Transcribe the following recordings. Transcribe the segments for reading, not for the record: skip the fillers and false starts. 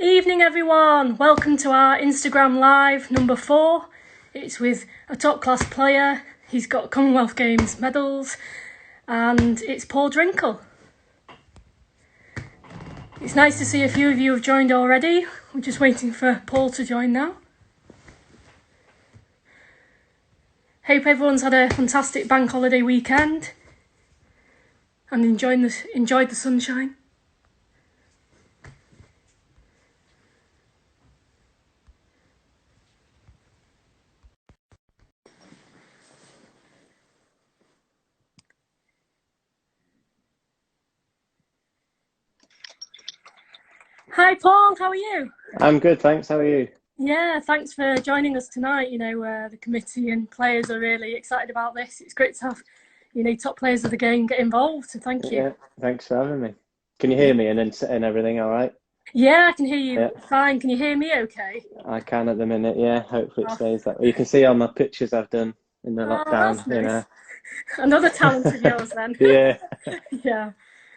Evening everyone, welcome to our Instagram Live number 4. It's with a top class player, he's got Commonwealth Games medals, and it's Paul Drinkhall. It's nice to see a few of you have joined already. We're just waiting for Paul to join now. Hope everyone's had a fantastic bank holiday weekend and enjoyed the sunshine. Hi Paul, how are you? I'm good, thanks. How are you? Yeah, thanks for joining us tonight. The committee and players are really excited about this. It's great to have, top players of the game get involved. So thank you. Yeah, thanks for having me. Can you hear me and everything all right? Yeah, I can hear you Yeah, fine. Can you hear me okay? I can at the minute. Yeah, hopefully it Oh, stays that way. You can see all my pictures I've done in the that's lockdown. nice. Another talent of yours then. Yeah, Yeah.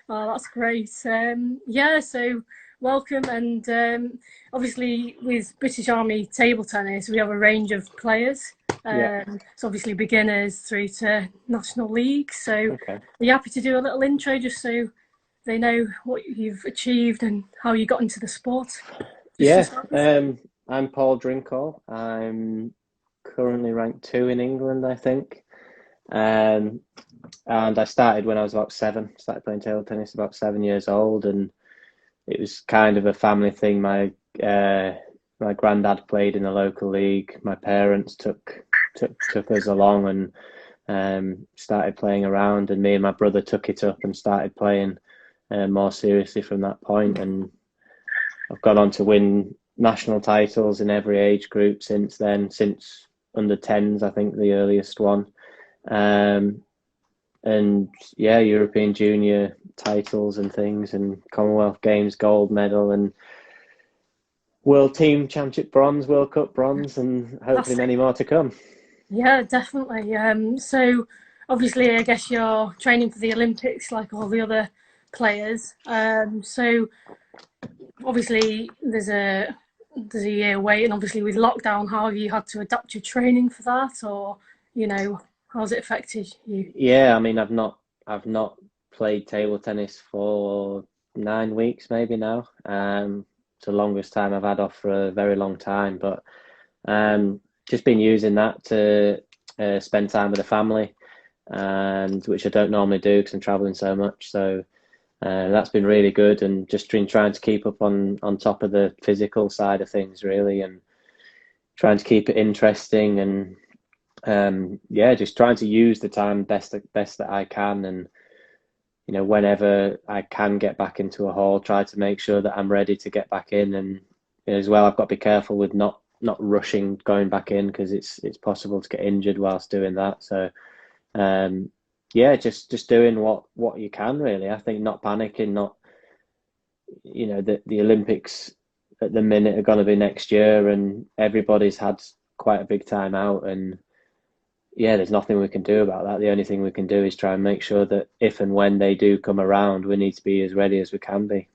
Oh, that's great. Yeah, so welcome. And obviously, with British Army table tennis, we have a range of players. yeah. So obviously beginners through to national league. So are Okay. you happy to do a little intro just so they know what you've achieved and how you got into the sport? Just to Yeah, start with. I'm Paul Drinkhall. I'm currently ranked 2 in England, I think. Um, and I started when I was about 7. Started playing table tennis about 7 years old, and it was kind of a family thing. Uh, my granddad played in the local league. My parents took us along and started playing around, and me and my brother took it up and started playing more seriously from that point. And I've gone on to win national titles in every age group since then. Since under 10s, I think the earliest one. Um, and yeah, European junior titles and things, and Commonwealth Games gold medal, and World Team Championship bronze, World Cup bronze, and hopefully That's it. many more to come. Yeah, definitely. So obviously, I guess you're training for the Olympics like all the other players. So obviously, there's a year wait, and obviously with lockdown, how have you had to adapt your training for that, or how's it affected you? Yeah, I mean, I've not played table tennis for 9 weeks maybe now. It's the longest time I've had off for a very long time, but just been using that to spend time with the family, and which I don't normally do because I'm traveling so much. So that's been really good, and just been trying to keep up on top of the physical side of things, really, and trying to keep it interesting, and yeah, just trying to use the time best that I can, and whenever I can get back into a hall, try to make sure that I'm ready to get back in, and as well, I've got to be careful with not rushing going back in because it's possible to get injured whilst doing that. So um, yeah, just doing what you can, really. I think not panicking, not the Olympics at the minute are going to be next year, and everybody's had quite a big time out, and yeah, there's nothing we can do about that. The only thing we can do is try and make sure that if and when they do come around, we need to be as ready as we can be.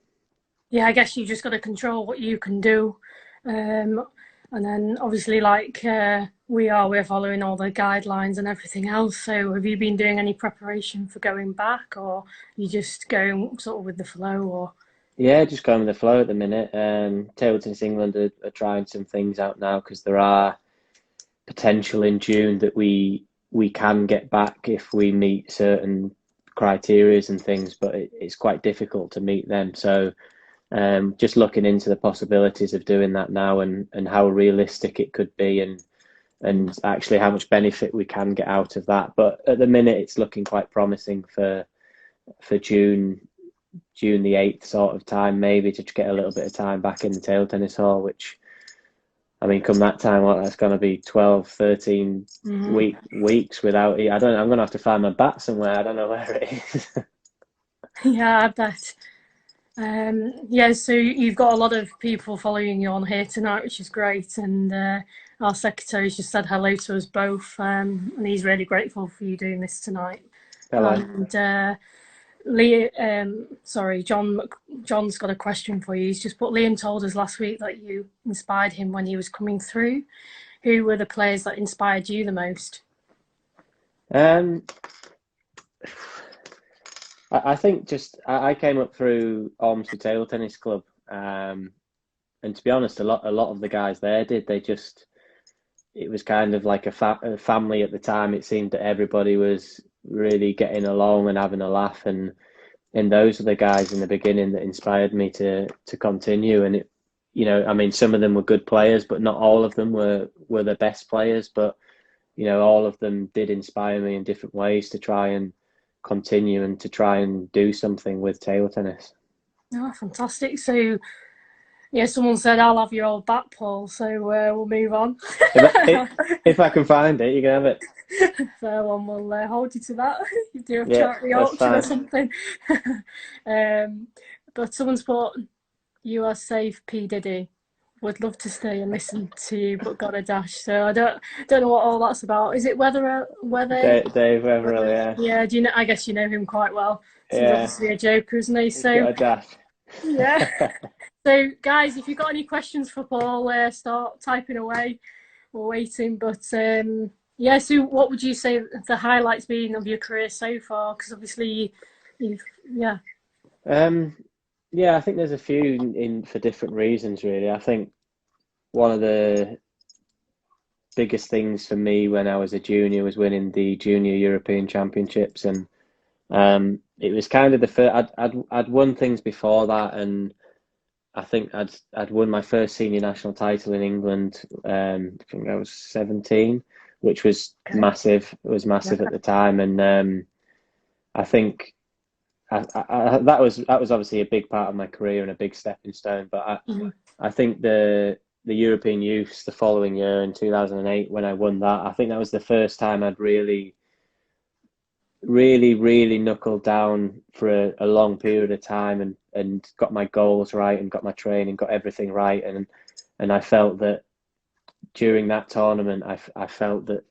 Yeah, I guess you just got to control what you can do, um, and then obviously, like we're following all the guidelines and everything else. So, have you been doing any preparation for going back, or you just going sort of with the flow, or? Yeah, just going with the flow at the minute. Table Tennis England are trying some things out now because there are potential in June that we can get back if we meet certain criterias and things, but it's quite difficult to meet them. So just looking into the possibilities of doing that now, and how realistic it could be, and actually how much benefit we can get out of that. But at the minute, it's looking quite promising for June the 8th sort of time, maybe to get a little bit of time back in the table tennis hall, which I mean, come that time, what that's going to be 12, 13 Mhm. weeks without it. I don't know. I'm going to have to find my bat somewhere. I don't know where it is. Yeah, I bet. Yeah, so you've got a lot of people following you on here tonight, which is great. And our secretary's just said hello to us both, and he's really grateful for you doing this tonight. Hello. And Lee, sorry, John's got a question for you. He's just put Liam told us last week that you inspired him when he was coming through. Who were the players that inspired you the most? Um, I think I came up through Ormsby Table Tennis Club, and to be honest, a lot of the guys there did. It was kind of like a family at the time. It seemed that everybody was really getting along and having a laugh, and those are the guys in the beginning that inspired me to continue. And I mean, some of them were good players, but not all of them were the best players. But all of them did inspire me in different ways to try and continue and to try and do something with table tennis. Oh, fantastic. So, yeah, someone said, I'll have your old bat, Paul. So we'll move on. If I can find it, you can have it. Fair one, we'll hold you to that. You do a Yeah, charity that's auction or fine. something. But someone's put, you are safe, P. Diddy. Would love to stay and listen to you, but got a dash. So I don't know what all that's about. Is it weather? Dave Everell, yeah. Yeah, do you know? I guess you know him quite well. So he's Yeah, obviously a joker, isn't he? he's got So a dash. yeah. So guys, if you've got any questions for Paul, start typing away. We're waiting, but yeah. So what would you say the highlights been of your career so far? Because obviously, you've yeah. Um, yeah, I think there's a few in for different reasons, really. I think one of the biggest things for me when I was a junior was winning the Junior European Championships, and it was kind of the first. I'd won things before that, and I think I'd won my first senior national title in England. I think I was 17, which was Okay. massive. It was massive at the time, and I think that was obviously a big part of my career and a big stepping stone. But Mhm. I think the European Youths the following year in 2008 when I won that, I think that was the first time I'd really knuckled down for a long period of time and got my goals right and got my training, got everything right, and I felt that during that tournament, I felt that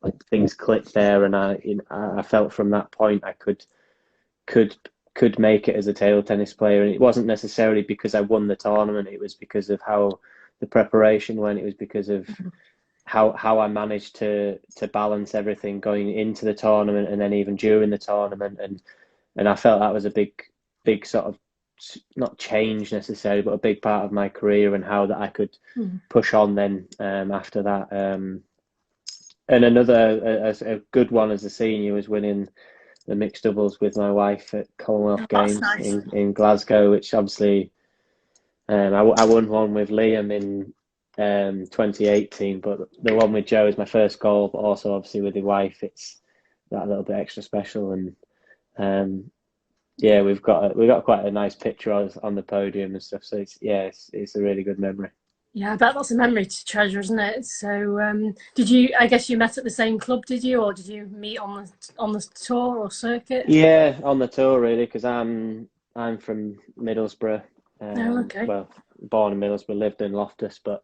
like things clicked there, and I felt from that point I could could make it as a table tennis player, and it wasn't necessarily because I won the tournament. It was because of how the preparation went. It was because of how I managed to balance everything going into the tournament and then even during the tournament, and I felt that was a big sort of not change necessarily, but a big part of my career and how that I could Mhm. push on then after that. And another a good one as a senior was winning the mixed doubles with my wife at Oh, Commonwealth that's Games nice. in Glasgow, which obviously I won one with Liam in 2018, but the one with Joe is my first goal, but also obviously with the wife, it's that little bit extra special. And um, yeah, we've got quite a nice picture on the podium and stuff. So it's a really good memory. Yeah, I bet that's a memory to treasure, isn't it? So, did you? I guess you met at the same club, did you, or did you meet on the tour or circuit? Yeah, on the tour really, because I'm from Middlesbrough. Oh, okay. Well, born in Middlesbrough, lived in Loftus, but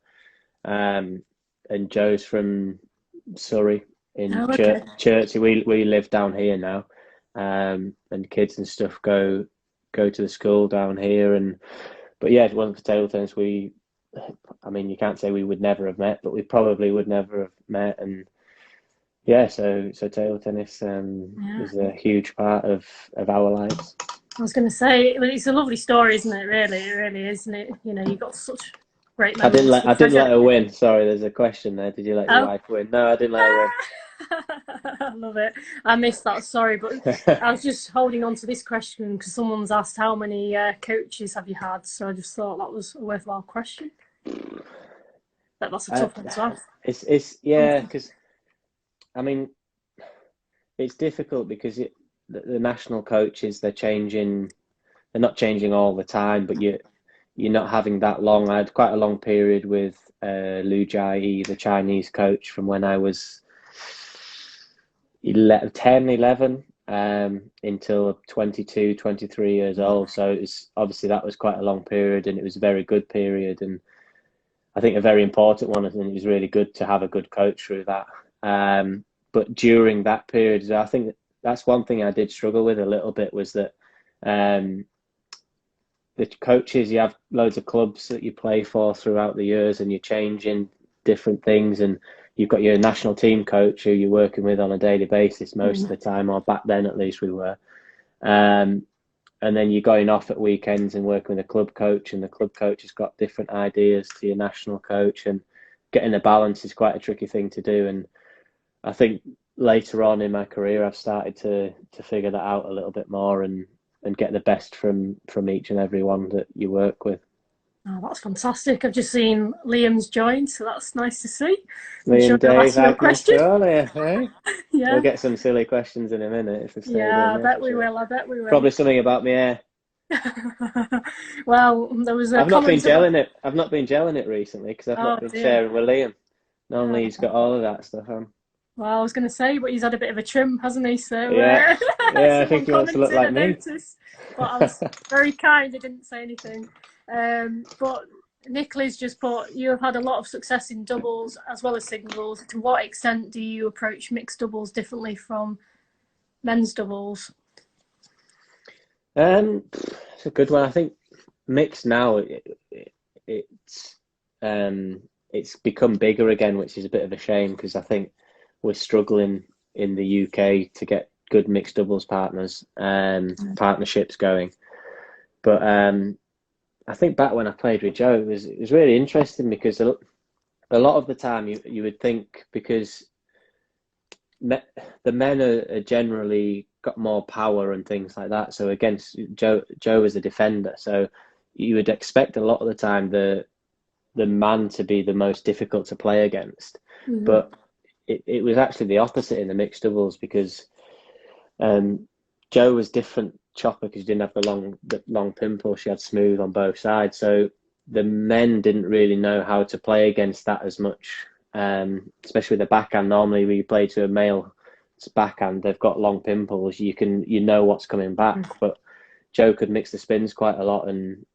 um, and Joe's from Surrey in Oh, okay. Chertsey. We live down here now, and kids and stuff go to the school down here. And but yeah, if it wasn't for table tennis, I mean, you can't say we would never have met, but we probably would never have met. And yeah, so table tennis Yeah. is a huge part of our lives. I was going to say, well, it's a lovely story, isn't it? Really, it really is, isn't it? You know, you got such great memories to I didn't let treasure. her win. Sorry, there's a question there. Did you let your Oh, wife win? No, I didn't let her win. I love it. I missed that. Sorry, but I was just holding on to this question because someone's asked how many coaches have you had. So I just thought that was a worthwhile question. But that's a I, tough one to ask. it's yeah, because I mean it's difficult because the national coaches they're changing. They're not changing all the time, but you're not having that long. I had quite a long period with Lu Jai, the Chinese coach, from when I was 10, 11 until 22, 23 years old. So it's obviously that was quite a long period, and it was a very good period, and I think a very important one. And it was really good to have a good coach through that. But during that period, I think that's one thing I did struggle with a little bit, was that um, the coaches, you have loads of clubs that you play for throughout the years, and you're changing different things, and you've got your national team coach who you're working with on a daily basis most of Mm. the time, or back then at least we were. Um, and then you're going off at weekends and working with a club coach, and the club coach has got different ideas to your national coach, and getting the balance is quite a tricky thing to do. And I think later on in my career, I've started to figure that out a little bit more, and get the best from each and every one that you work with. Oh, that's fantastic. I've just seen Liam's joined, so that's nice to see. I'm Me sure and he'll Dave ask you a out in question. Australia, eh? We'll Yeah, get some silly questions in a minute if we stay down yeah, I there bet for we sure. will. I bet we will. Probably something about me hair. Well, there was a I've not been comment about. gelling it. I've not been gelling it recently because I've Oh not been dear. sharing with Liam. Normally he's Oh. got all of that stuff on. Well, I was going to say, but he's had a bit of a trim, hasn't he? So Yeah, yeah. I think someone he wants to look commented, I like me. noticed, but I was very kind. I didn't say anything. But Nicola's just put, you have had a lot of success in doubles as well as singles. To what extent do you approach mixed doubles differently from men's doubles? It's a good one. I think mixed now, it's it's become bigger again, which is a bit of a shame because I think we're struggling in the UK to get good mixed doubles partnerships going. But I think back when I played with Joe, it was really interesting because a lot of the time you would think, because the men are generally got more power and things like that. So against Joe as a defender, so you would expect a lot of the time the man to be the most difficult to play against. Mm-hmm. But it was actually the opposite in the mixed doubles, because Joe was different chopper because she didn't have the long pimple. She had smooth on both sides. So the men didn't really know how to play against that as much, especially the backhand. Normally, when you play to a male backhand, they've got long pimples. You know what's coming back. But Joe could mix the spins quite a lot. And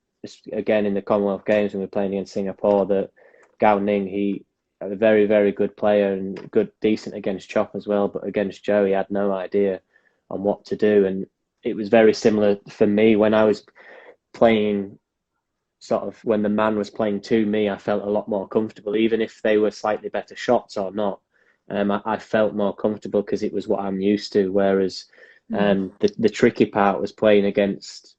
again, in the Commonwealth Games when we were playing against Singapore, that Gao Ning, he a very, very good player and decent against chop as well. But against Joe, he had no idea on what to do. And it was very similar for me when I was playing, sort of when the man was playing to me, I felt a lot more comfortable, even if they were slightly better shots or not. I felt more comfortable because it was what I'm used to. Whereas the tricky part was playing against,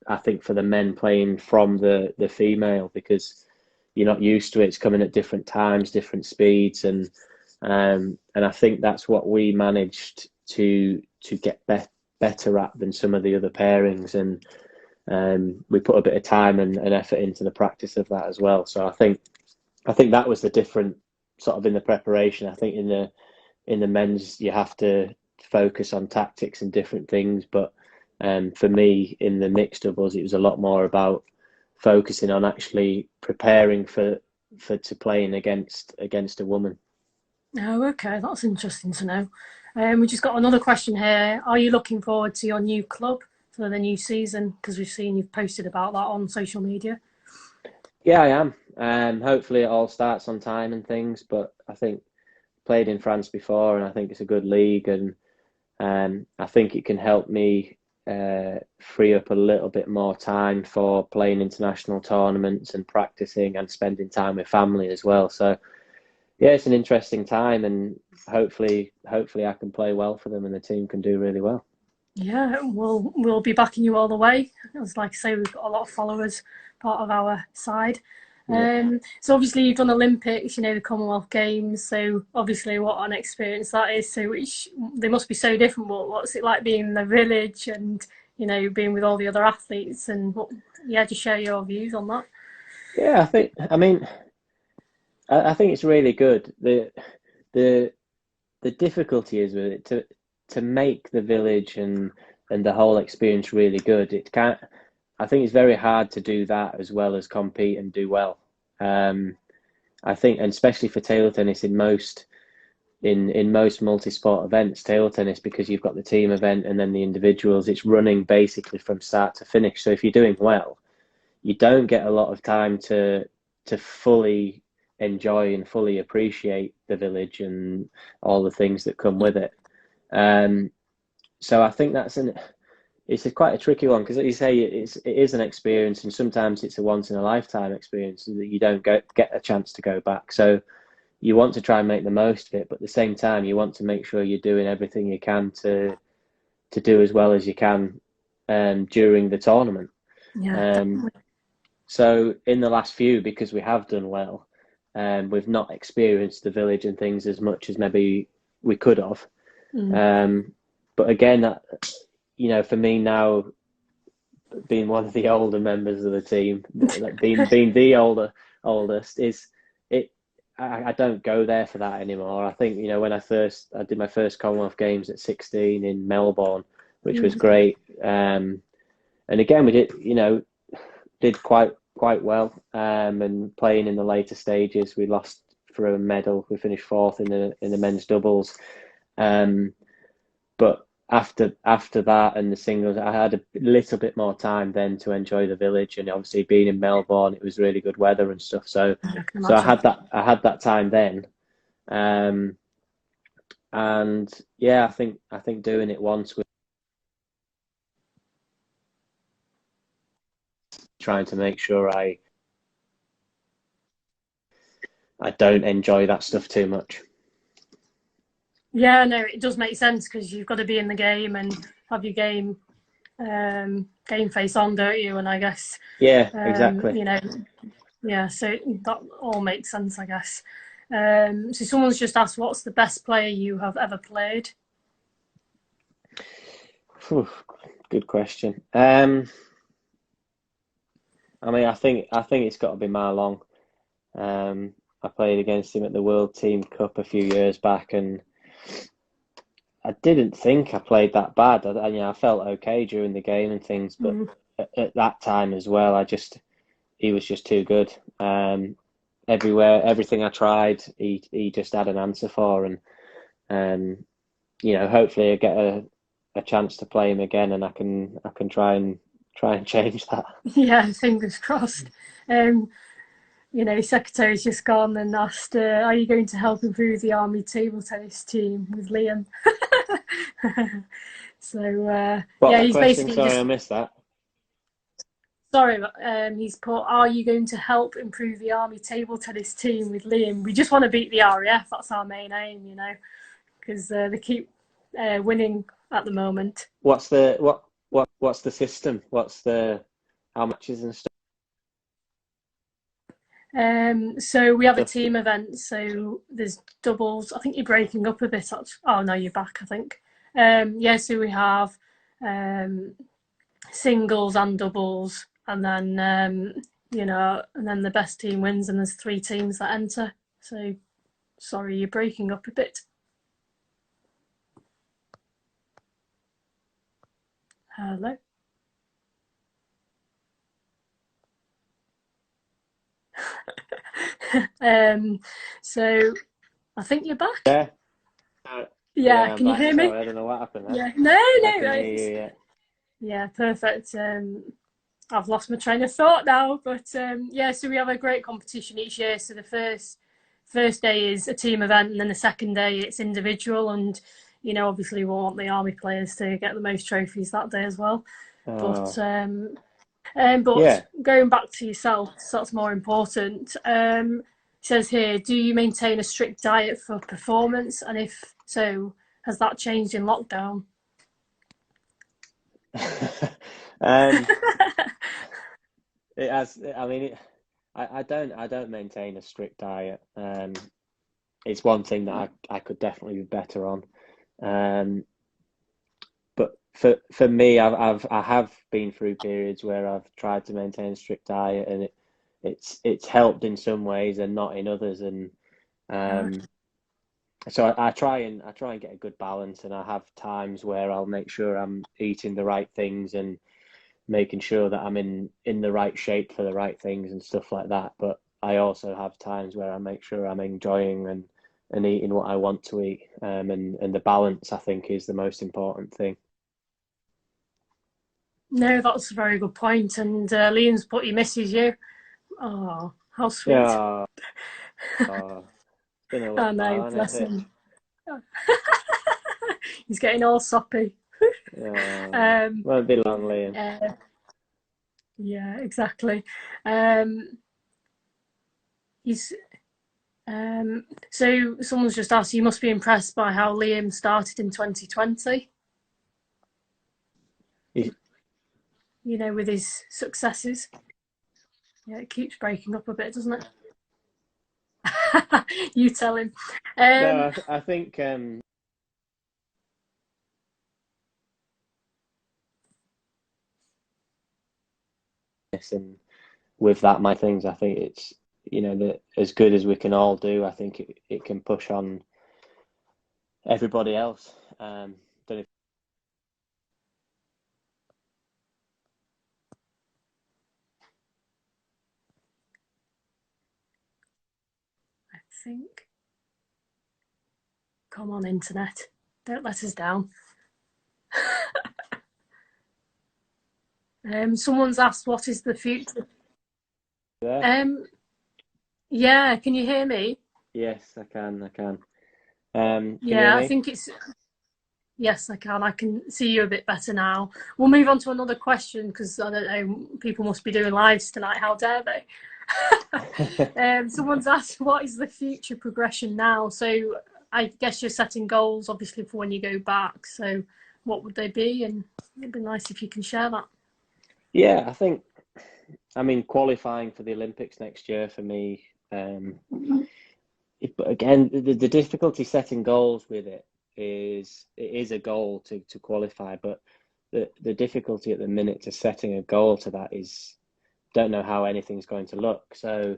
I think, for the men, playing from the female, because you're not used to it. It's coming at different times, different speeds, and I think that's what we managed to get better at than some of the other pairings. And we put a bit of time and effort into the practice of that as well. So I think that was the different sort of in the preparation. I think in the men's you have to focus on tactics and different things, but for me in the mixed doubles it was a lot more about focusing on actually preparing for to playing against a woman. Oh, okay, that's interesting to know. We just got another question here. Are you looking forward to your new club for the new season? Because we've seen you've posted about that on social media. Yeah, I am. Hopefully it all starts on time and things, but I think played in France before, and I think it's a good league, and I think it can help me free up a little bit more time for playing international tournaments and practicing and spending time with family as well. So yeah, it's an interesting time, and hopefully I can play well for them and the team can do really well. Yeah, we'll be backing you all the way. As like I say, we've got a lot of followers, part of our side. Yeah. So obviously you've done Olympics, you know, the Commonwealth Games. So obviously, what an experience that is. So they must be so different. What's it like being in the village and being with all the other athletes and yeah, just share your views on that. Yeah, I think it's really good. The the difficulty is with it to make the village and the whole experience really good. It can't. I think it's very hard to do that as well as compete and do well. Um, I think, and especially for table tennis, in most multi-sport events, table tennis, because you've got the team event and then the individuals, it's running basically from start to finish. So if you're doing well, you don't get a lot of time to fully enjoy and fully appreciate the village and all the things that come with it. Um, so I think it's quite a tricky one because, like you say, it is an experience, and sometimes it's a once in a lifetime experience that you don't get a chance to go back. So you want to try and make the most of it, but at the same time, you want to make sure you're doing everything you can to do as well as you can during the tournament. Yeah, Um, definitely. so in the last few, because we have done well, we've not experienced the village and things as much as maybe we could have. Mm. But again, for me now, being one of the older members of the team, like being the oldest, is it. I don't go there for that anymore. I think when I did my first Commonwealth Games at 16 in Melbourne, which was Mm. great. And again, we did quite well. And playing in the later stages, we lost for a medal. We finished fourth in the men's doubles. But after that and the singles, I had a little bit more time then to enjoy the village, and obviously being in Melbourne, it was really good weather and stuff. So I can so I imagine. had that time then, um, and yeah, I think doing it once was trying to make sure I don't enjoy that stuff too much. Yeah, no, it does make sense because you've got to be in the game and have your game face on, don't you? And I guess Yeah, um, exactly. you know, yeah, so that all makes sense, I guess. So someone's just asked, what's the best player you have ever played? Whew, good question. I mean, I think it's got to be Marlon. I played against him at the World Team Cup a few years back, and I didn't think I played that bad. I felt okay during the game and things, but Mm. at that time as well, he was just too good. Everything I tried, he just had an answer for, and um, hopefully I get a chance to play him again, and I can try and change that. Yeah, fingers crossed. Um, Secretary's just gone and asked, are you going to help improve the Army table tennis team with Liam? So, What yeah, was the he's question? basically Sorry, I just, missed that. sorry, but he's put, are you going to help improve the Army table tennis team with Liam? We just want to beat the RAF. That's our main aim, because they keep winning at the moment. What's the system? How matches and So we have a stuff? team event. So there's doubles. I think you're breaking up a bit. Oh no, you're back. I think. Yeah. So we have um, singles and doubles, and then and then the best team wins. And there's 3 teams that enter. So sorry, you're breaking up a bit. Hello. um, so I think you're back. Yeah. Uh, Yeah. yeah, I'm Can you back. hear me? Sorry, I don't know what happened there. Yeah. No. I No. can hear It's, you. Yeah. yeah. Perfect. I've lost my train of thought now, but yeah. So we have a great competition each year. So the first day is a team event, and then the second day it's individual. And obviously, we want the army players to get the most trophies that day as well. But Oh, but yeah. going back to yourself, so that's more important. It says here, do you maintain a strict diet for performance? And if so, has that changed in lockdown? um, it has. I mean, I don't maintain a strict diet. It's one thing that I could definitely be better on. Um, but for me, I have been through periods where I've tried to maintain a strict diet, and it's helped in some ways and not in others. And um, so I try and get a good balance, and I have times where I'll make sure I'm eating the right things and making sure that I'm in the right shape for the right things and stuff like that. But I also have times where I make sure I'm enjoying and eating what I want to eat. And the balance, I think, is the most important thing. No, that's a very good point. And Liam's put he misses you. Oh, how sweet. Yeah, it's been a Oh little no, while, hasn't bless it? him. He's getting all soppy. Oh, um, won't be long, Liam. uh, yeah, exactly. Um, he's so someone's just asked. You must be impressed by how Liam started in 2020. He- You know, with his successes. Yeah, it keeps breaking up a bit, doesn't it? You tell him. no, Um, I think yes, and with that, my things, I think it's that as good as we can all do, I think it can push on everybody else. Don't know I think. Come on, internet. Don't let us down. Someone's asked, what is the future? there. Um, yeah, can you hear me? Yes, I can. I can. Can you hear Yeah, I me? think it's. Yes, I can. I can see you a bit better now. We'll move on to another question because I don't know, people must be doing lives tonight. How dare they? Someone's asked, what is the future progression now? So I guess you're setting goals, obviously, for when you go back. So what would they be? And it'd be nice if you can share that. Yeah, I mean, qualifying for the Olympics next year for me. But again, the difficulty setting goals with it is a goal to qualify, but the difficulty at the minute to setting a goal to that is don't know how anything's going to look. So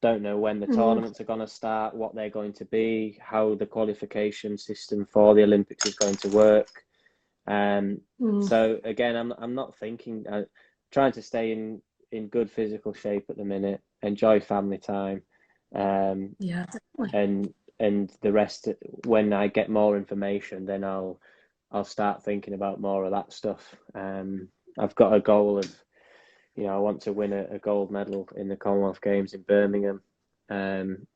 don't know when the Mm, tournaments are going to start, what they're going to be, how the qualification system for the Olympics is going to work. mm, So again, I'm not thinking, trying to stay in good physical shape at the minute, enjoy family time, um, yeah, definitely. and the rest. When I get more information, then I'll start thinking about more of that stuff. I've got a goal of, I want to win a gold medal in the Commonwealth Games in Birmingham, um,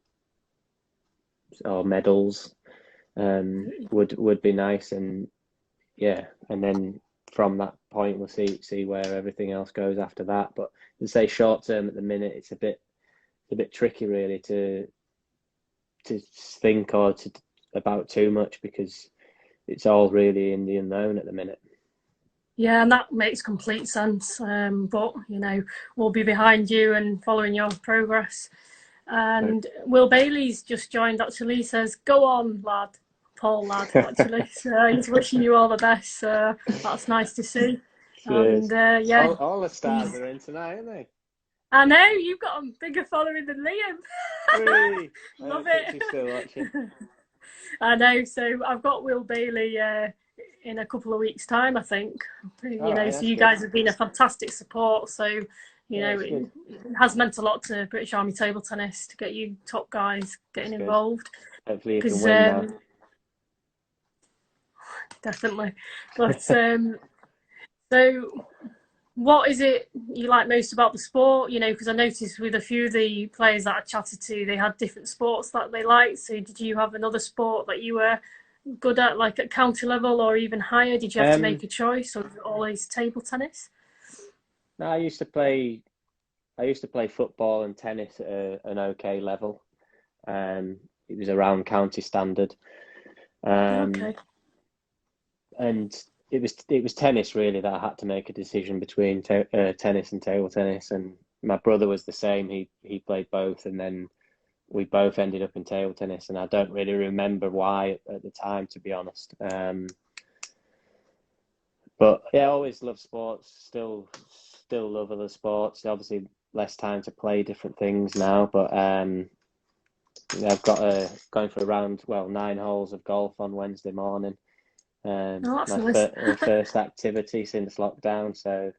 or medals, would be nice, and yeah, and then from that point we'll see where everything else goes after that. But to say short term at the minute, it's a bit tricky really to think or to about too much because it's all really in the unknown at the minute. Yeah, and that makes complete sense. But we'll be behind you and following your progress. So And Will Bailey's just joined. Actually, he says, "Go on, lad, Paul, lad." Actually, so he's wishing you all the best. That's nice to see. cheers. And yeah, All the stars he's. are in tonight, aren't they? I know you've got a bigger following than Liam. Whee! I Love don't think it. she's still watching. I know. So I've got Will Bailey in a couple of weeks' time, I think. All right, So that's you good. guys have been a fantastic support. So Yeah, it's it good. has meant a lot to British Army table tennis to get you top guys getting That's good. involved. Hopefully you can Because win now. definitely. But so what is it you like most about the sport? Because I noticed with a few of the players that I chatted to, they had different sports that they liked. So did you have another sport that you were good at, like at county level or even higher? Did you have to make Um, a choice, or was it always table tennis? no, I used to play football and tennis at an okay level. It was around county standard. Um, Okay. and it was tennis really that I had to make a decision between tennis and table tennis. And my brother was the same. He played both, and then we both ended up in table tennis. And I don't really remember why at the time, to be honest. But yeah, I always loved sports. Still love other sports. Obviously, less time to play different things now, but yeah, I've got going for around 9 holes of golf on Wednesday morning. Oh, that's My nice. first activity since lockdown. So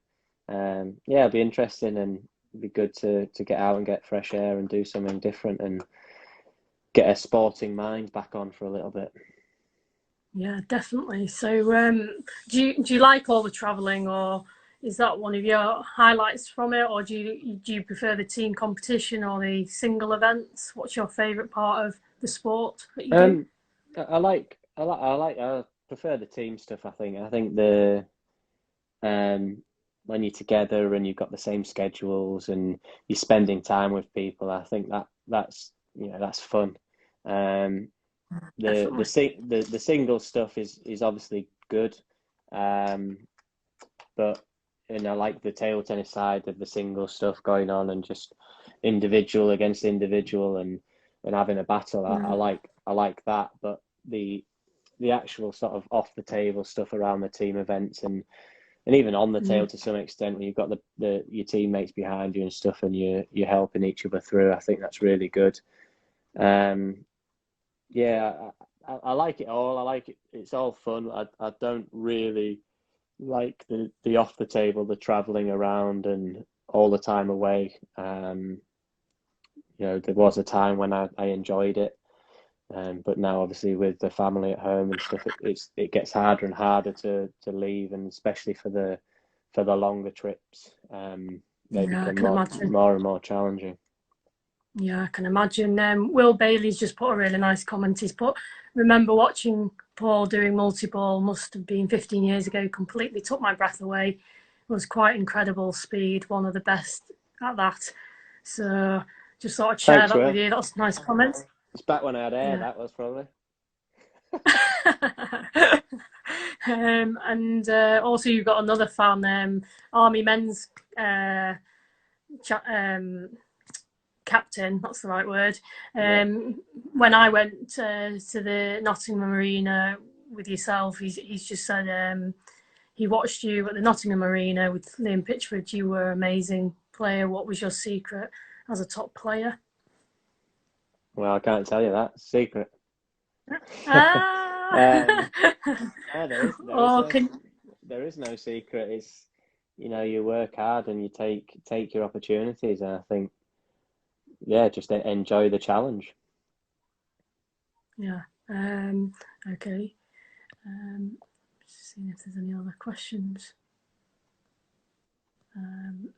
yeah, it'll be interesting and it'll be good to get out and get fresh air and do something different and get a sporting mind back on for a little bit. Yeah, definitely. So, do you like all the travelling, or is that one of your highlights from it, or do you prefer the team competition or the single events? What's your favourite part of the sport that you do? Um, I like prefer the team stuff. I think the when you're together and you've got the same schedules and you're spending time with people, I think that's that's fun. Um, Definitely. the single stuff is obviously good, um, but like the table tennis side of the single stuff going on and just individual against individual and having a battle. Yeah. I like that, but the actual sort of off the table stuff around the team events and even on the table Mm. to some extent when you've got the your teammates behind you and stuff and you're helping each other through. I think that's really good. Um, yeah, I like it all. I like it. It's all fun. I don't really like the off the table, the traveling around and all the time away. There was a time when I enjoyed it, but now obviously with the family at home and stuff, it gets harder and harder to leave, and especially for the longer trips, they Yeah, I become can imagine. more and more challenging. Yeah, I can imagine. Will Bailey's just put a really nice comment. He's put, remember watching Paul doing multi-ball, must have been 15 years ago, completely took my breath away. It was quite incredible speed, one of the best at that. So just thought I'd share Thanks, that with Will. you. That's a nice comment. It's back when I had hair. Yeah. That was probably. And also you've got another fan, Army Men's uh, cha- um, captain, that's the right word. Yeah. When I went to the Nottingham Arena with yourself, he's just said he watched you at the Nottingham Arena with Liam Pitchford. You were an amazing player. What was your secret as a top player? Well, I can't tell you that. Secret. Ah! um, no, Oh, can there is no secret. It's you work hard and you take your opportunities, and I think just enjoy the challenge. yeah. Okay. Just seeing if there's any other questions. Um,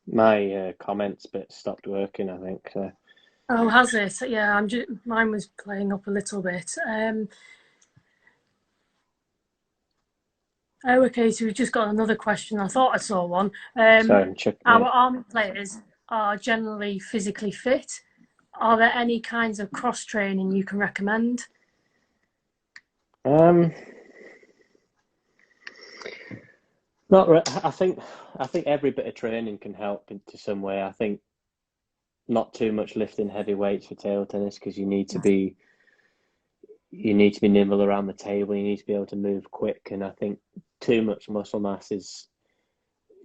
My comments bit stopped working, I think. So. oh, has it? Yeah, mine was playing up a little bit. Oh, okay. So we've just got another question. I thought I saw one. So I'm check. Our Yeah. army players are generally physically fit. Are there any kinds of cross training you can recommend? Um. Not. I think every bit of training can help into some way. I think not too much lifting heavy weights for table tennis because you need to be nimble around the table. You need to be able to move quick, and I think too much muscle mass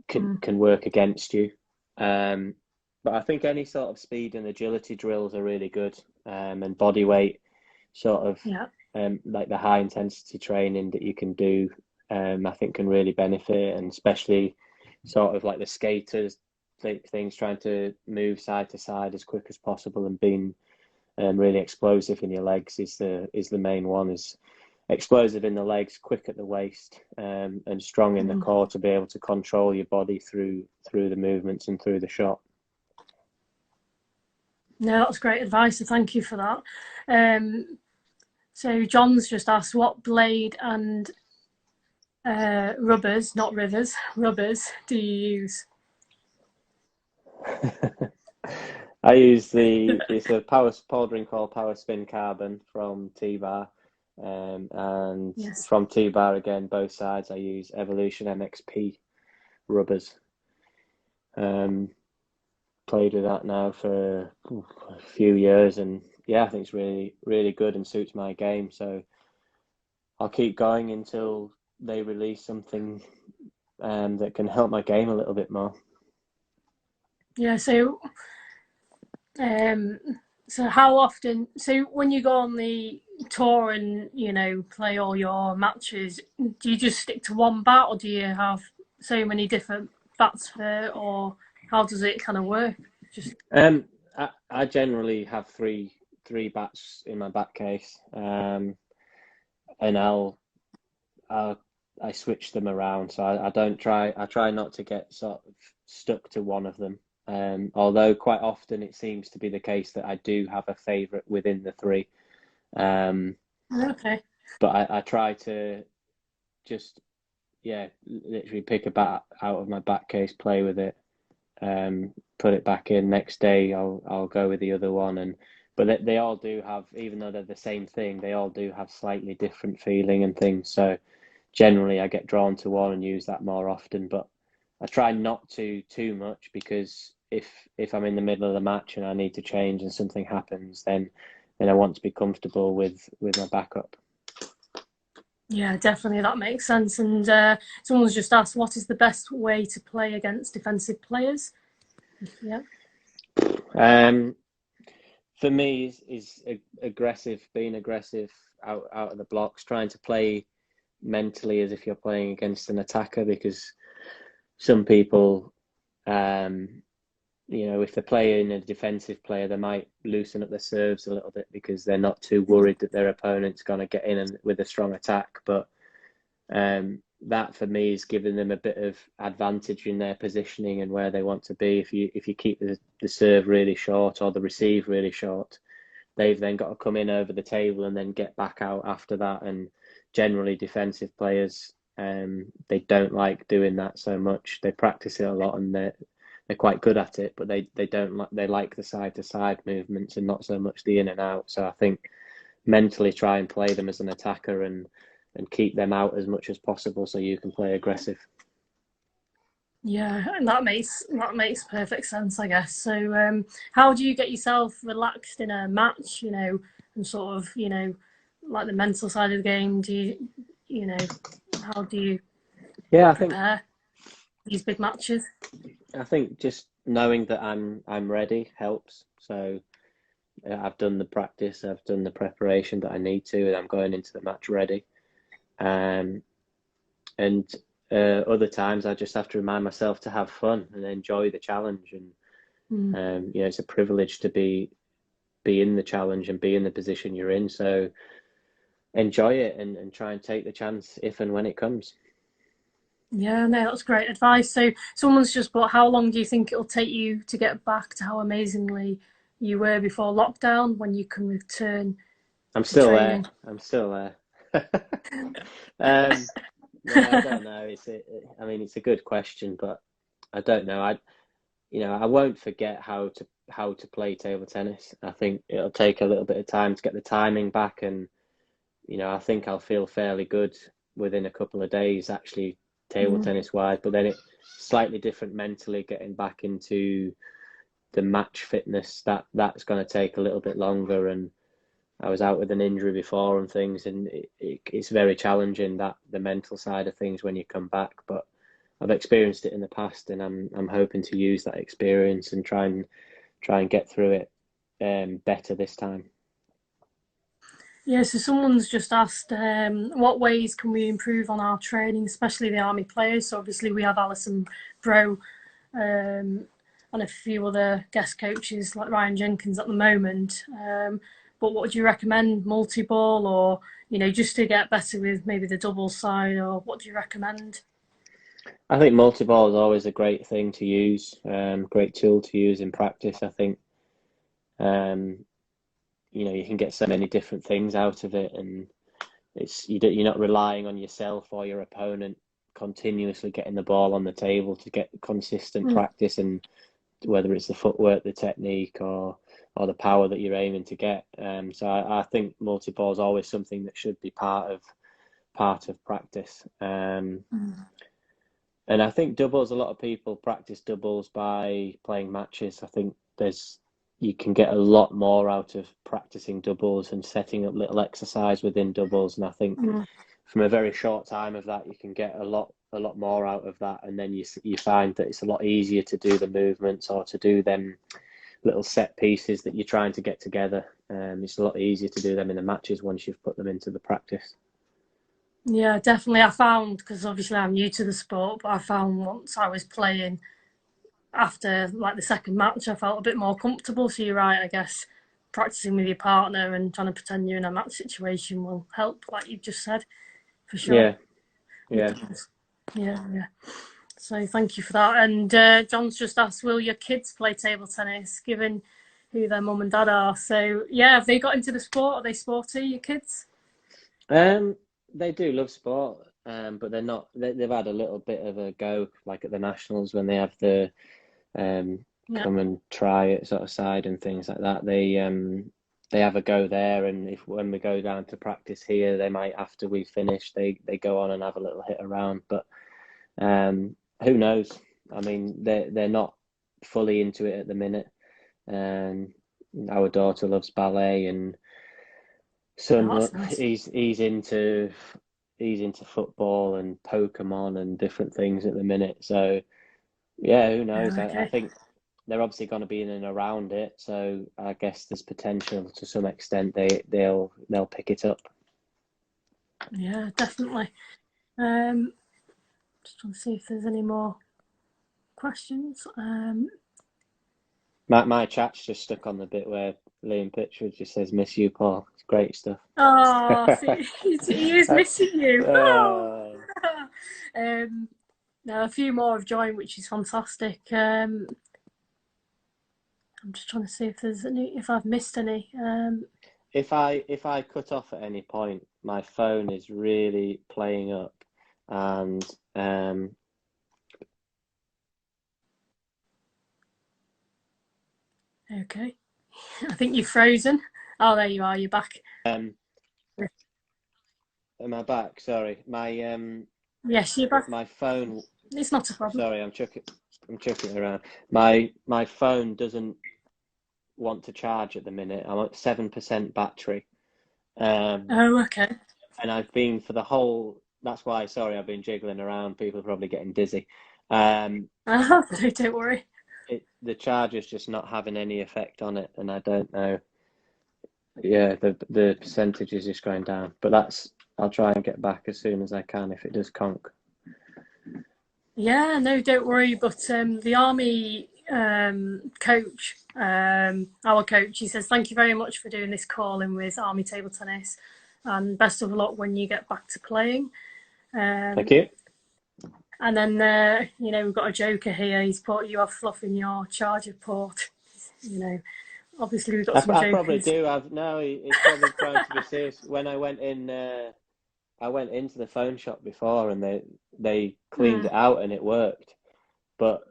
Mm, can work against you. Um, but I think any sort of speed and agility drills are really good, and body weight sort of yeah. like the high intensity training that you can do. I think can really benefit, and especially sort of like the skaters things trying to move side to side as quick as possible and being really explosive in your legs is the main one. Is explosive in the legs, quick at the waist, and strong in the Mm. core to be able to control your body through the movements and through the shot. No, that's great advice. So thank you for that. So John's just asked what blade and rubbers, not rivers, rubbers do you use? I use it's a Paul Drinkhall Power Spin Carbon from T-Bar, and Yes. from T-Bar again, both sides I use Evolution MXP rubbers. Um, Played with that now for a few years, and yeah, I think it's really really good and suits my game. So I'll keep going until they release something that can help my game a little bit more. Yeah. Um, so how often? So when you go on the tour and play all your matches, do you just stick to one bat, or do you have so many different bats for, or how does it kind of work? Just I generally have three bats in my bat case, and I'll I switch them around. So I don't try. I try not to get sort of stuck to one of them. Although quite often it seems to be the case that I do have a favourite within the three. Um, Okay. but I try to just, yeah, literally pick a bat out of my back case, play with it, put it back in. Next day, I'll go with the other one, and but they all do have, even though they're the same thing, they all do have slightly different feeling and things. So generally, I get drawn to one and use that more often. But I try not to too much, because if I'm in the middle of the match and I need to change and something happens, then I want to be comfortable with my backup. Yeah, definitely, that makes sense. And someone's just asked, what is the best way to play against defensive players? Yeah. Um, for me, is aggressive, being aggressive out of the blocks, trying to play mentally as if you're playing against an attacker, because some people, if they're playing a defensive player, they might loosen up their serves a little bit because they're not too worried that their opponent's going to get in and with a strong attack. But that for me is giving them a bit of advantage in their positioning and where they want to be. If you keep the serve really short or the receive really short, they've then got to come in over the table and then get back out after that. And generally, defensive players, they don't like doing that so much. They practice it a lot and they're quite good at it, but they don't like, they like the side to side movements and not so much the in and out. So I think mentally try and play them as an attacker and keep them out as much as possible so you can play aggressive. Yeah, and that makes perfect sense, I guess. So, how do you get yourself relaxed in a match? And sort of, like the mental side of the game. How do you Yeah, prepare these big matches? I think just knowing that I'm ready helps. So I've done the practice, I've done the preparation that I need to, and I'm going into the match ready. Um, and other times I just have to remind myself to have fun and enjoy the challenge. And Mm. it's a privilege to be in the challenge and be in the position you're in. So enjoy it and try and take the chance if and when it comes. Yeah, no, that's great advice. So, someone's just put, how long do you think it'll take you to get back to how amazingly you were before lockdown when you can return I'm to still there. training? I'm still there. um, no, I don't know. I mean, it's a good question, but I don't know. I won't forget how to play table tennis. I think it'll take a little bit of time to get the timing back, and I think I'll feel fairly good within a couple of days actually table Mm. tennis wise. But then it's slightly different mentally getting back into the match fitness. That's going to take a little bit longer, and I was out with an injury before and things, and it's very challenging, that the mental side of things when you come back. But I've experienced it in the past, and I'm hoping to use that experience and try and get through it better this time. Yeah, so someone's just asked, what ways can we improve on our training, especially the army players? So obviously we have Alison Bro, um, and a few other guest coaches like Ryan Jenkins at the moment. But what would you recommend? Multi-ball, or just to get better with maybe the double side, or what do you recommend? I think multi-ball is always a great thing to use, great tool to use in practice. I think um, you can get so many different things out of it, and you're not relying on yourself or your opponent continuously getting the ball on the table to get consistent Mm. practice, and whether it's the footwork, the technique, or the power that you're aiming to get. So I think multi-ball is always something that should be part of practice. And I think doubles, a lot of people practice doubles by playing matches. I think you can get a lot more out of practicing doubles and setting up little exercise within doubles. And I think Mm. from a very short time of that, you can get a lot more out of that. And then you find that it's a lot easier to do the movements or to do them little set pieces that you're trying to get together. It's a lot easier to do them in the matches once you've put them into the practice. Yeah, definitely. I found, because obviously I'm new to the sport, but I found once I was playing, after like the second match, I felt a bit more comfortable. So you're right, I guess practicing with your partner and trying to pretend you're in a match situation will help, like you've just said, for sure. Yeah, It yeah. does. Yeah, yeah. So thank you for that. And John's just asked, will your kids play table tennis, given who their mum and dad are? So yeah, have they got into the sport? Are they sporty, your kids? They do love sport, but they're not. They've had a little bit of a go, like at the nationals when they have the Yeah. come and try it sort of side and things like that. They have a go there, and if when we go down to practice here, they might after we finish, they go on and have a little hit around. But who knows? I mean, they're not fully into it at the minute. Um, our daughter loves ballet, and Oh, son that's nice. he's into football and Pokemon and different things at the minute. So yeah, who knows? I Okay. think they're obviously going to be in and around it. So I guess there's potential to some extent they'll pick it up. Yeah, definitely. Um, just trying to see if there's any more questions. My chat's just stuck on the bit where Liam Pitchford just says "Miss you, Paul." It's great stuff. Oh, see, he is missing you. Oh. Uh, No, a few more have joined, which is fantastic. I'm just trying to see if there's any, if I've missed any. if I cut off at any point, my phone is really playing up, and Okay, I think you've frozen. Oh, there you are. You're back. am I back? Sorry, Yes, you're back. my phone. It's not a problem. Sorry, I'm chucking it around. My phone doesn't want to charge at the minute. I'm at 7% battery. Um, Oh, okay. and I've been for the whole. That's why. Sorry, I've been jiggling around. People are probably getting dizzy. Um, Oh, don't worry. the charger's just not having any effect on it, and I don't know. Yeah, the percentage is just going down, but I'll try and get back as soon as I can if it does conk. Yeah, no, don't worry. But the army coach, our coach, he says, thank you very much for doing this call in with Army Table Tennis, and best of luck when you get back to playing. Thank Um, you. and then, we've got a joker here. He's put, you have fluff in your charger port. You know, obviously we've got some I probably jokers. do. No, he's probably trying to be serious. When I went in, I went into the phone shop before, and they cleaned Hmm. it out and it worked. But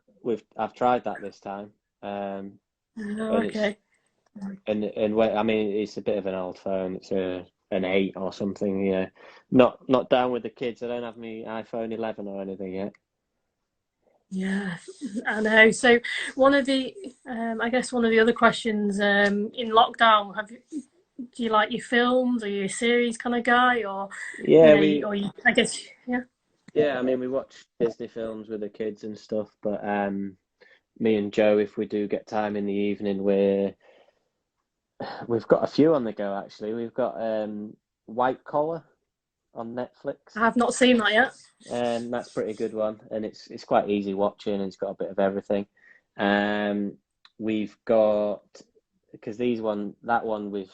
I've tried that this time, Oh, and it's okay. and when, I mean it's a bit of an old phone. It's an 8 or something. Yeah, not down with the kids. I don't have my iPhone 11 or anything yet. Yeah, I know. So I guess one of the other questions in lockdown, do you like your films? Are you a series kind of guy, or Yeah, we I guess, yeah. yeah. I mean, we watch Disney films with the kids and stuff. But me and Joe, if we do get time in the evening, we've got a few on the go actually. We've got White Collar on Netflix. I have not seen that yet. That's a pretty good one, and it's quite easy watching, and it's got a bit of everything. Um, we've got because that one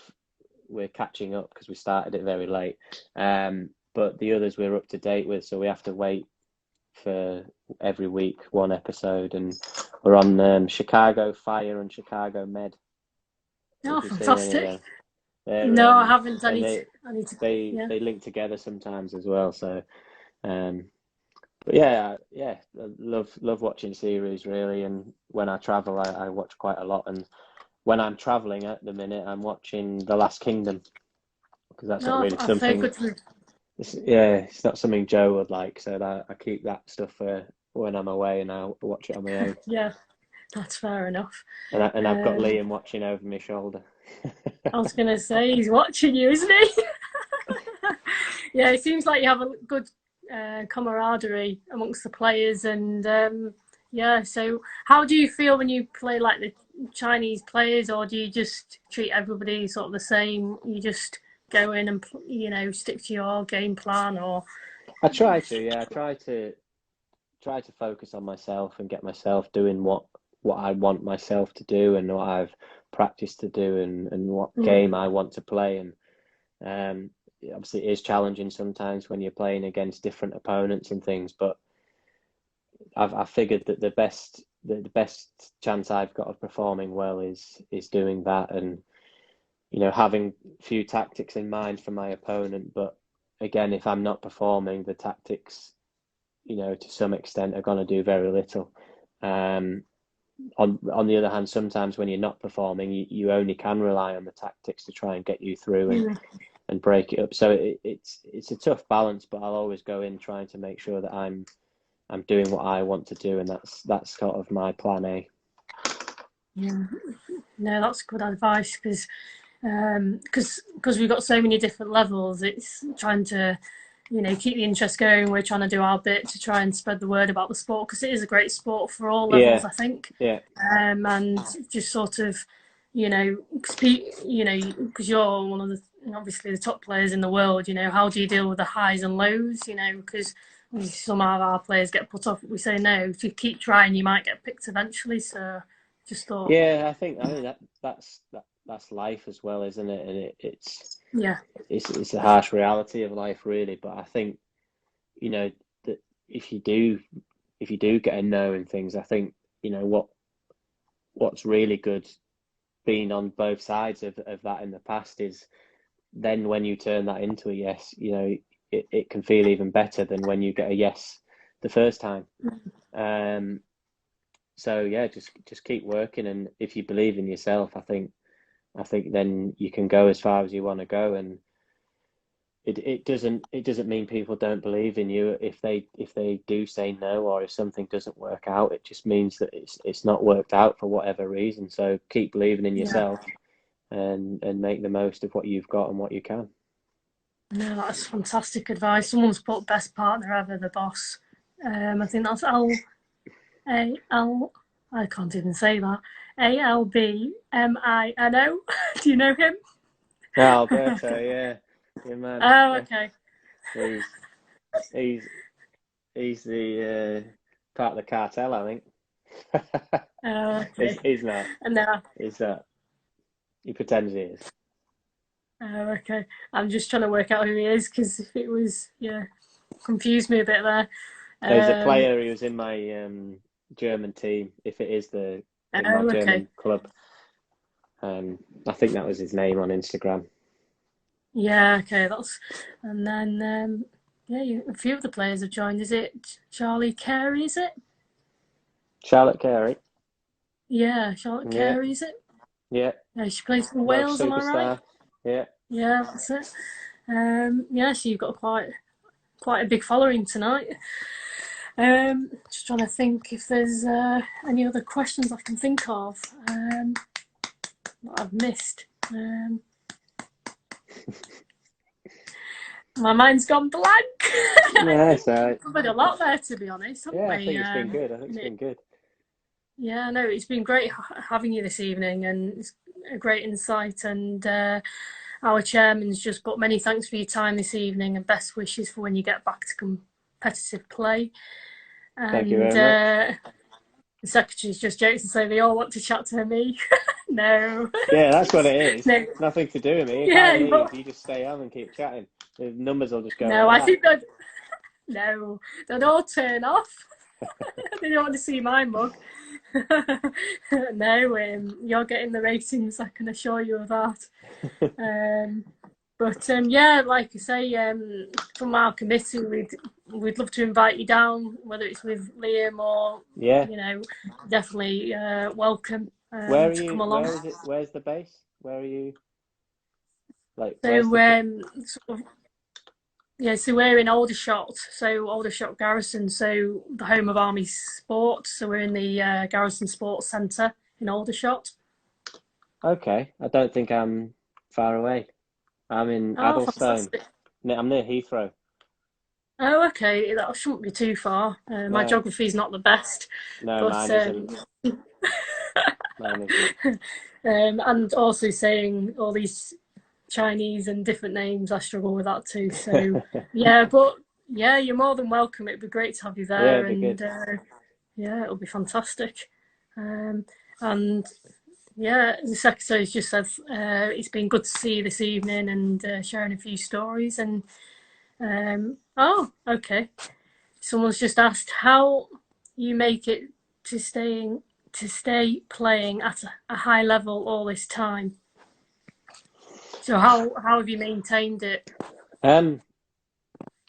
we're catching up because we started it very late. But the others we're up to date with, so we have to wait for every week one episode, and we're on Chicago Fire and Chicago Med. Oh, If you've seen any of fantastic. them, they're No, I haven't. and I need to, yeah. they link together sometimes as well. So, um, but yeah, I love watching series really. And when I travel, I watch quite a lot. And when I'm traveling at the minute, I'm watching The Last Kingdom because that's not No, really I've heard something. good. It's not something Joe would like. So I keep that stuff for when I'm away, and I watch it on my own. Yeah, that's fair enough. And I've got Um, Liam watching over my shoulder. I was gonna say he's watching you, isn't he? Yeah, it seems like you have a good camaraderie amongst the players, and yeah. So, how do you feel when you play like the Chinese players, or do you just treat everybody sort of the same? You just go in and stick to your game plan, or I try to, yeah. I try to focus on myself and get myself doing what I want myself to do and what I've practiced to do and what game I want to play. And obviously it is challenging sometimes when you're playing against different opponents and things, but I figured that the best chance I've got of performing well is doing that, and having a few tactics in mind for my opponent. But again, if I'm not performing, the tactics, to some extent, are going to do very little. On the other hand, sometimes when you're not performing, you only can rely on the tactics to try and get you through and break it up. So it's a tough balance, but I'll always go in trying to make sure that I'm doing what I want to do, and that's sort of my plan A. Yeah, no, that's good advice, because we've got so many different levels. It's trying to keep the interest going. We're trying to do our bit to try and spread the word about the sport, because it is a great sport for all levels, Yeah, I think. yeah, And just sort of, because you're one of the obviously the top players in the world. How do you deal with the highs and lows? Because some of our players get put off. We say no. If you keep trying, you might get picked eventually. So just thought, yeah. I think that's life as well, isn't it? And it's yeah, it's a harsh reality of life, really. But I think that if you do get a no in things, I think what's really good, being on both sides of that in the past, is then when you turn that into a yes, it can feel even better than when you get a yes the first time. So yeah, just keep working, and if you believe in yourself, I think then you can go as far as you want to go, and it doesn't mean people don't believe in you if they do say no, or if something doesn't work out. It just means that it's not worked out for whatever reason. So keep believing in yeah. yourself, and make the most of what you've got and what you can. No, that's fantastic advice. Someone's put best partner ever, the boss. I think that's Al. I can't even say that. Albino. Do you know him? Yeah, Alberto, yeah, yeah, man, Oh, yeah. okay. He's he's he's the part of the cartel, I think. Oh, he's okay. he's not. And then, He's he pretends he is. oh, okay. I'm just trying to work out who he is, because if it was, confused me a bit there. He's a Um, player. He was in my German team. If it is in my oh, okay. German club, I think that was his name on Instagram. Yeah, okay. And then, a few of the players have joined. Is it Charlie Carey? Is it? Charlotte Carey. Yeah, Charlotte Yeah, Carey. Is it? yeah. Yeah, she plays for Welsh Wales. Am I right? superstar. Yeah. Yeah, that's it. Yeah, so you've got quite a big following tonight. Just trying to think if there's any other questions I can think of that I've missed. My mind's gone blank. Yeah, so We've covered a lot there, to be honest, haven't yeah, I we? think it's been good. I think it's been good. Yeah, no, it's been great having you this evening, and it's a great insight. And our chairman's just put many thanks for your time this evening, and best wishes for when you get back to competitive play. Thank you And very much. the secretary's just jokes and say they all want to chat to me. No, Yeah, that's what it is. no, Nothing to do with me. If I yeah, leave, but you just stay on and keep chatting. The numbers will just go no, like I that. think that no, they'd all turn off. They don't want to see my mug. No, you're getting the ratings, I can assure you of that. But yeah, like I say, from our committee, we'd love to invite you down, whether it's with Liam or Yeah. definitely welcome Where are to come you? along. Where is it? Where's the base? Where are you? Like, where's So the? sort of, yeah, so we're in Aldershot, so Aldershot Garrison, so the home of Army Sport. So we're in the Garrison Sports Centre in Aldershot. Okay, I don't think I'm far away. I'm in Oh, Addlestone. fantastic. I'm near Heathrow. Oh, okay, that shouldn't be too far. My No, geography is not the best, no, but mine isn't. Mine isn't. and also saying all these Chinese and different names, I struggle with that too. So yeah, but yeah, you're more than welcome. It'd be great to have you Yeah, there, it'd be good. and yeah, it'll be fantastic. And yeah, the secretary's just said it's been good to see you this evening, and sharing a few stories. And oh, okay. Someone's just asked, how you make it to stay playing at a high level all this time? So how have you maintained it? Um,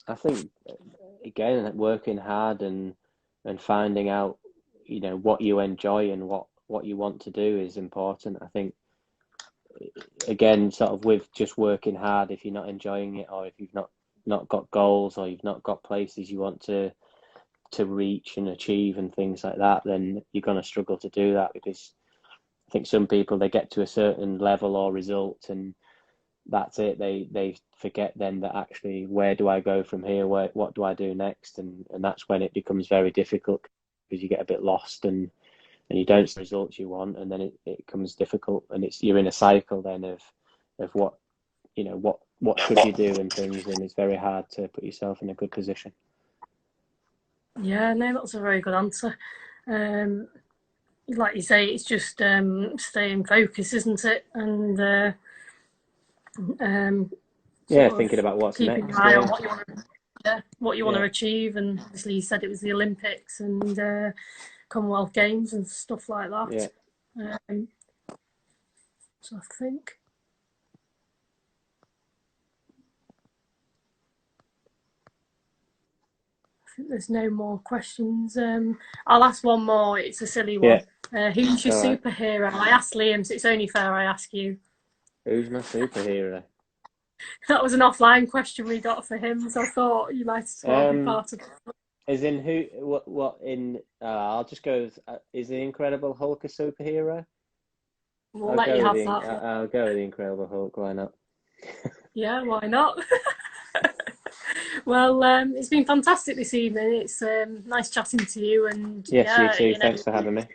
I think again, working hard and finding out, what you enjoy and what you want to do is important. I think again, sort of with just working hard, if you're not enjoying it, or if you've not got goals, or you've not got places you want to reach and achieve and things like that, then you're going to struggle to do that, because I think some people, they get to a certain level or result and that's it. They forget then that actually, where do I go from here? What do I do next? And that's when it becomes very difficult, because you get a bit lost and you don't see the results you want, and then it becomes difficult, and you're in a cycle then of what should you do and things, and it's very hard to put yourself in a good position. Yeah, no, that's a very good answer. Like you say, it's just staying focused, isn't it? And Yeah, sort of thinking about what's keeping an next. eye Yeah, on what you want to achieve. And obviously, you said it was the Olympics and Commonwealth Games and stuff like that. So I think there's no more questions. I'll ask one more. It's a silly one. Who's your superhero? I asked Liam, so it's only fair I ask you. Who's my superhero? That was an offline question we got for him, so I thought you might as well be part of it. As in who? What in? I'll just go with, is the Incredible Hulk a superhero? We'll let you have that. I'll go with the Incredible Hulk. Why not? Yeah, why not? Well, it's been fantastic this evening. It's nice chatting to you, and yes, you too. Thanks for having me.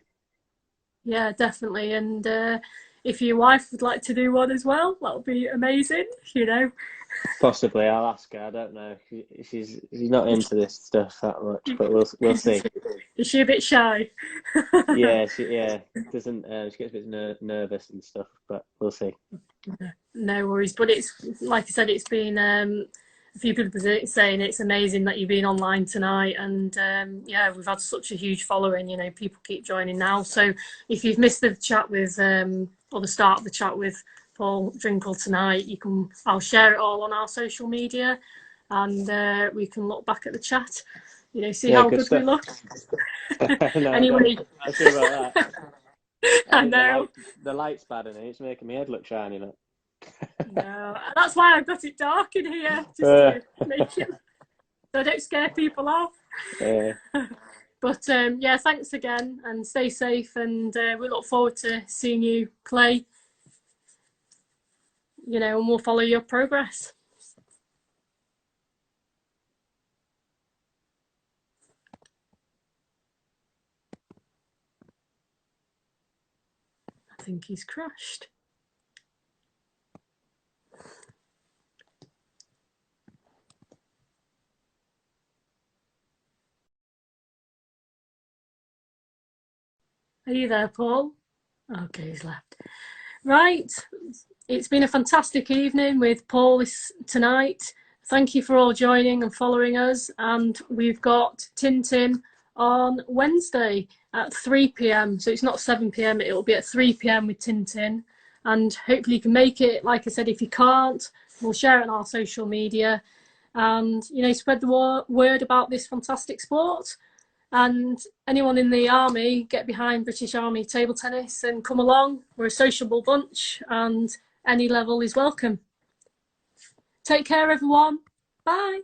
Yeah, definitely. And if your wife would like to do one as well, that would be amazing. Possibly, I'll ask her. I don't know. She's not into this stuff that much, but we'll see. Is she a bit shy? Yeah, she doesn't. She gets a bit nervous and stuff, but we'll see. No worries. But it's like I said, it's been a few people saying it's amazing that you've been online tonight, and we've had such a huge following. People keep joining now. So if you've missed the chat with or the start of the chat with Paul Drinkhall tonight, I'll share it all on our social media, and we can look back at the chat. See how good we look. Anyway, I see about that. I know the light's bad in here. It's making my head look shiny. Look. No, that's why I've got it dark in here, just to make it so I don't scare people off. But thanks again, and stay safe, and we look forward to seeing you play. And we'll follow your progress. I think he's crashed. Are you there, Paul? Okay, he's left. Right. It's been a fantastic evening with Paul tonight. Thank you for all joining and following us. And we've got Tintin on Wednesday at 3 p.m. So it's not 7 p.m. It'll be at 3 p.m. with Tintin. And hopefully you can make it. Like I said, if you can't, we'll share it on our social media. And, spread the word about this fantastic sport. And anyone in the army, get behind British Army table tennis and come along. We're a sociable bunch, and any level is welcome. Take care, everyone. Bye.